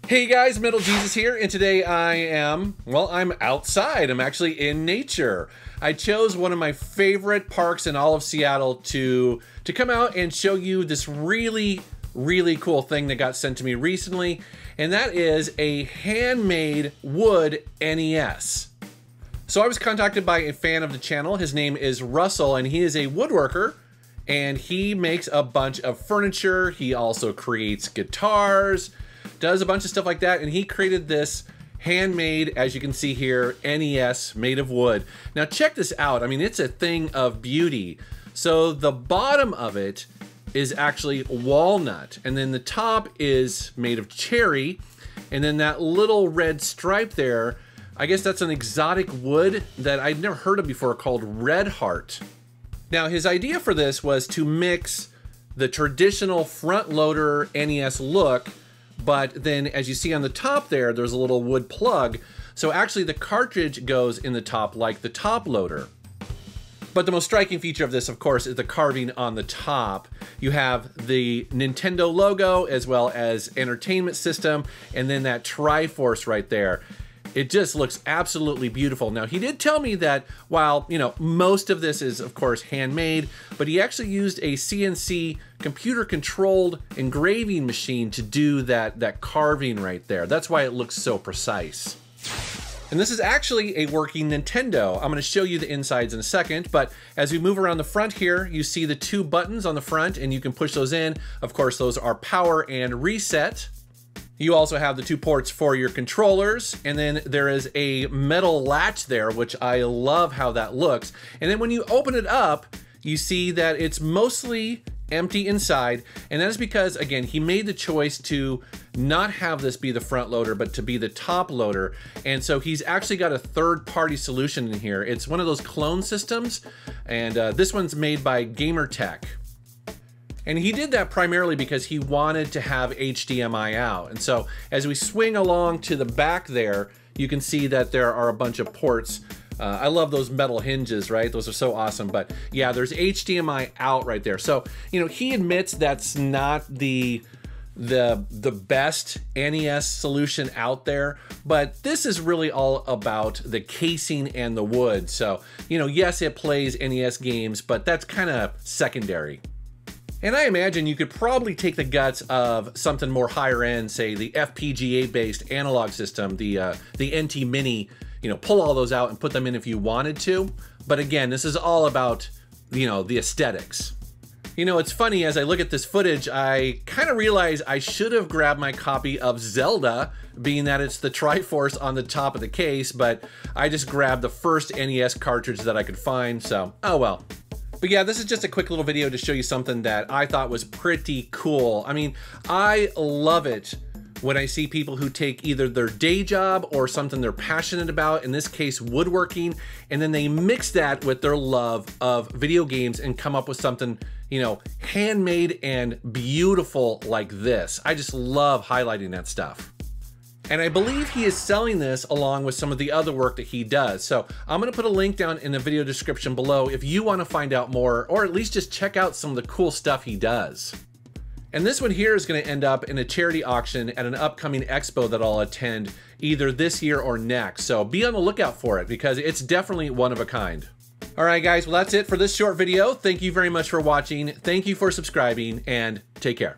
Hey guys, Metal Jesus here, and today I'm outside. I'm actually in nature. I chose one of my favorite parks in all of Seattle to come out and show you this really cool thing that got sent to me recently, and that is a Handmade Wood NES. So I was contacted by a fan of the channel. His name is Russell, and he is a woodworker, and he makes a bunch of furniture. He also creates guitars, does a bunch of stuff like that, and he created this handmade, as you can see here, NES made of wood. Now check this out. I mean, it's a thing of beauty. So the bottom of it is actually walnut, and then the top is made of cherry, and then that little red stripe there, I guess that's an exotic wood that I'd never heard of before called red heart. Now his idea for this was to mix the traditional front loader NES look, but then as you see on the top there, there's a little wood plug. So actually the cartridge goes in the top like the top loader. But the most striking feature of this, of course, is the carving on the top. You have the Nintendo logo as well as entertainment system, and then that Triforce right there. It just looks absolutely beautiful. Now, he did tell me that while, most of this is, of course, handmade, but he actually used a CNC computer-controlled engraving machine to do that carving right there. That's why it looks so precise. And this is actually a working Nintendo. I'm going to show you the insides in a second, but as we move around the front here, you see the two buttons on the front, and you can push those in. Of course, those are power and reset. You also have the two ports for your controllers, and then there is a metal latch there, which I love how that looks. And then when you open it up, you see that it's mostly empty inside, and that is because, again, he made the choice to not have this be the front loader, but to be the top loader. And so he's actually got a third-party solution in here. It's one of those clone systems, and this one's made by Gamertech. And he did that primarily because he wanted to have HDMI out. And so as we swing along to the back there, you can see that there are a bunch of ports. I love those metal hinges, right? Those are so awesome. But yeah, there's HDMI out right there. So, he admits that's not the best NES solution out there, but this is really all about the casing and the wood. So, yes, it plays NES games, but that's kind of secondary. And I imagine you could probably take the guts of something more higher end, say the FPGA-based analog system, the NT Mini, pull all those out and put them in if you wanted to. But again, this is all about, the aesthetics. It's funny, as I look at this footage, I kind of realize I should have grabbed my copy of Zelda, being that it's the Triforce on the top of the case, but I just grabbed the first NES cartridge that I could find, so, oh well. But yeah, this is just a quick little video to show you something that I thought was pretty cool. I mean, I love it when I see people who take either their day job or something they're passionate about, in this case, woodworking, and then they mix that with their love of video games and come up with something, handmade and beautiful like this. I just love highlighting that stuff. And I believe he is selling this along with some of the other work that he does. So I'm gonna put a link down in the video description below if you wanna find out more, or at least just check out some of the cool stuff he does. And this one here is gonna end up in a charity auction at an upcoming expo that I'll attend either this year or next. So be on the lookout for it because it's definitely one of a kind. All right, guys, well, that's it for this short video. Thank you very much for watching. Thank you for subscribing, and take care.